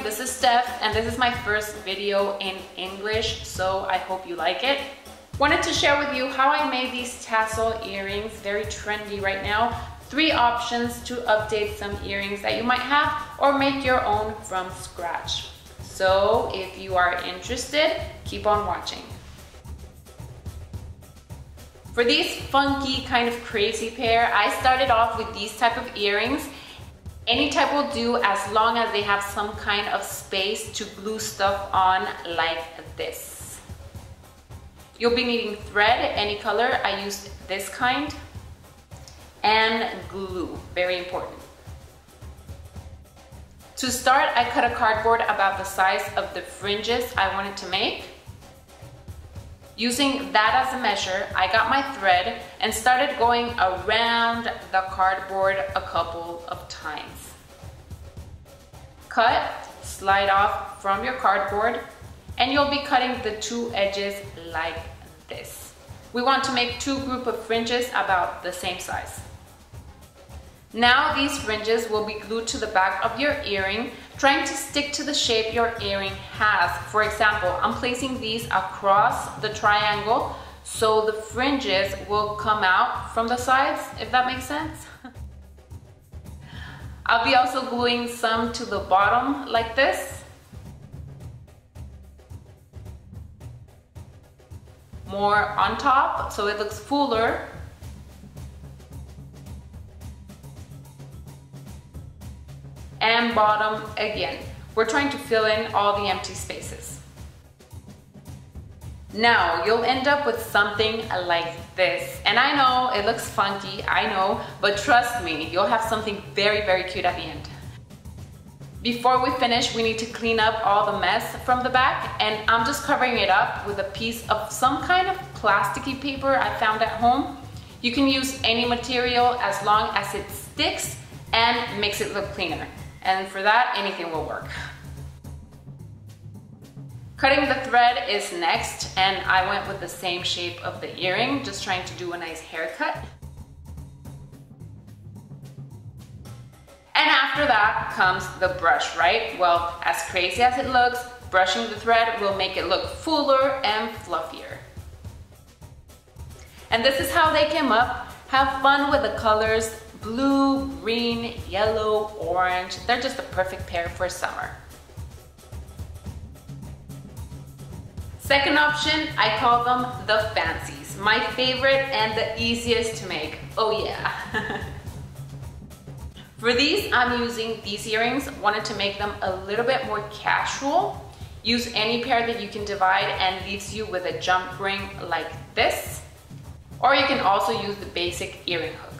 morning, this is Steph and this is my first video in English, so I hope you like it. Wanted to share with you how I made these tassel earrings, very trendy right now. 3 options to update some earrings that you might have or make your own from scratch. So if you are interested, keep on watching. For these funky, kind of crazy pair, I started off with these type of earrings. Any type will do as long as they have some kind of space to glue stuff on like this. You'll be needing thread, any color. I used this kind. And glue, very important. To start, I cut a cardboard about the size of the fringes I wanted to make. Using that as a measure, I got my thread and started going around the cardboard a couple of times. Cut, slide off from your cardboard, and you'll be cutting the 2 edges like this. We want to make 2 groups of fringes about the same size. Now these fringes will be glued to the back of your earring, trying to stick to the shape your earring has. For example, I'm placing these across the triangle so the fringes will come out from the sides, if that makes sense. I'll be also gluing some to the bottom like this. More on top so it looks fuller. And bottom again. We're trying to fill in all the empty spaces. Now you'll end up with something like this. And I know it looks funky, I know, but trust me, you'll have something very, very cute at the end. Before we finish, we need to clean up all the mess from the back, and I'm just covering it up with a piece of some kind of plasticky paper I found at home. You can use any material as long as it sticks and makes it look cleaner. And for that, anything will work. Cutting the thread is next, and I went with the same shape of the earring, just trying to do a nice haircut. And after that comes the brush, right? Well, as crazy as it looks, brushing the thread will make it look fuller and fluffier. And this is how they came up. Have fun with the colors. Blue, green, yellow, orange. They're just a perfect pair for summer. Second option, I call them the fancies. My favorite and the easiest to make. Oh yeah. For these, I'm using these earrings. Wanted to make them a little bit more casual. Use any pair that you can divide and leaves you with a jump ring like this. Or you can also use the basic earring hooks.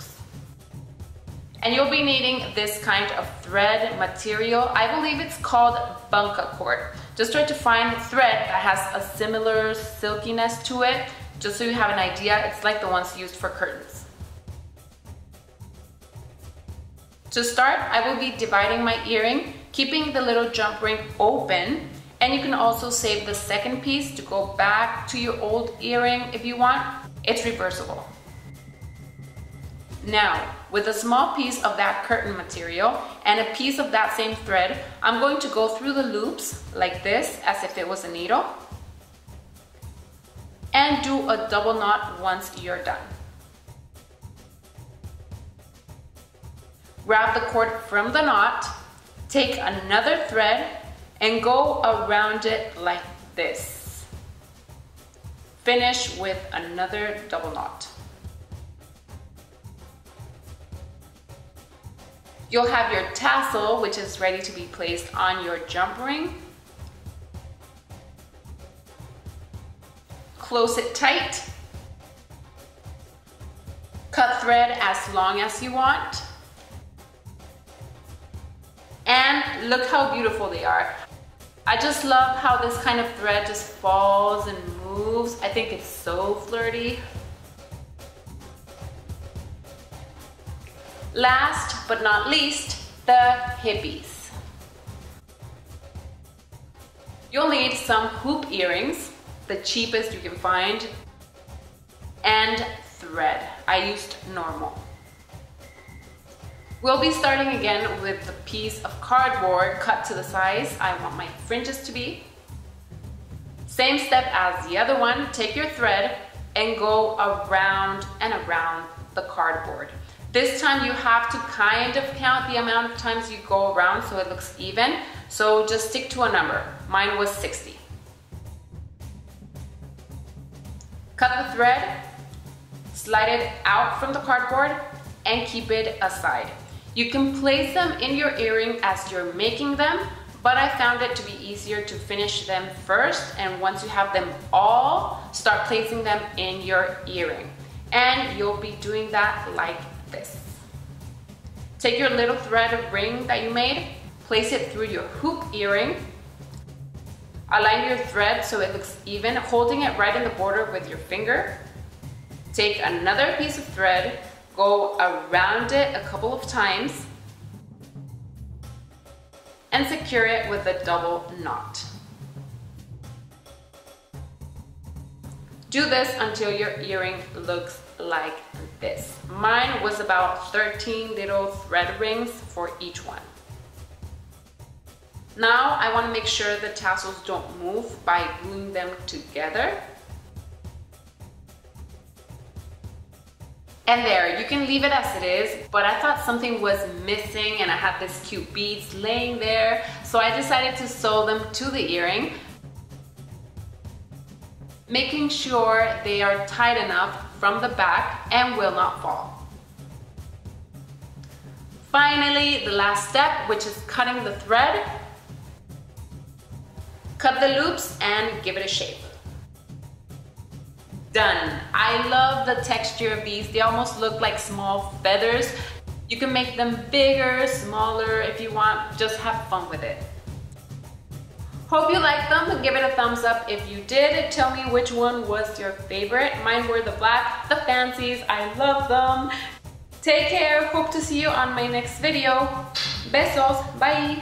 And you'll be needing this kind of thread material. I believe it's called bunka cord. Just try to find thread that has a similar silkiness to it, just so you have an idea. It's like the ones used for curtains. To start, I will be dividing my earring, keeping the little jump ring open, and you can also save the second piece to go back to your old earring if you want. It's reversible. Now, with a small piece of that curtain material and a piece of that same thread, I'm going to go through the loops like this, as if it was a needle, and do a double knot once you're done. Grab the cord from the knot, take another thread, and go around it like this. Finish with another double knot. You'll have your tassel, which is ready to be placed on your jump ring. Close it tight. Cut thread as long as you want. And look how beautiful they are. I just love how this kind of thread just falls and moves. I think it's so flirty. Last but not least, the hippies. You'll need some hoop earrings, the cheapest you can find, and thread. I used normal. We'll be starting again with the piece of cardboard cut to the size I want my fringes to be. Same step as the other one, take your thread and go around and around the cardboard. This time you have to kind of count the amount of times you go around so it looks even. So just stick to a number. Mine was 60. Cut the thread, slide it out from the cardboard, and keep it aside. You can place them in your earring as you're making them, but I found it to be easier to finish them first, and once you have them all, start placing them in your earring. And you'll be doing that like this. Take your little thread ring that you made, place it through your hoop earring, align your thread so it looks even, holding it right in the border with your finger. Take another piece of thread, go around it a couple of times, and secure it with a double knot. Do this until your earring looks like this. Mine was about 13 little thread rings for each one. Now I want to make sure the tassels don't move by gluing them together. And there, you can leave it as it is, but I thought something was missing and I had this cute beads laying there, so I decided to sew them to the earring, making sure they are tight enough from the back and will not fall. Finally, the last step, which is cutting the thread. Cut the loops and give it a shape. Done. I love the texture of these. They almost look like small feathers. You can make them bigger, smaller if you want. Just have fun with it. Hope you liked them. Give it a thumbs up if you did. Tell me which one was your favorite. Mine were the black, the fancies. I love them. Take care. Hope to see you on my next video. Besos. Bye.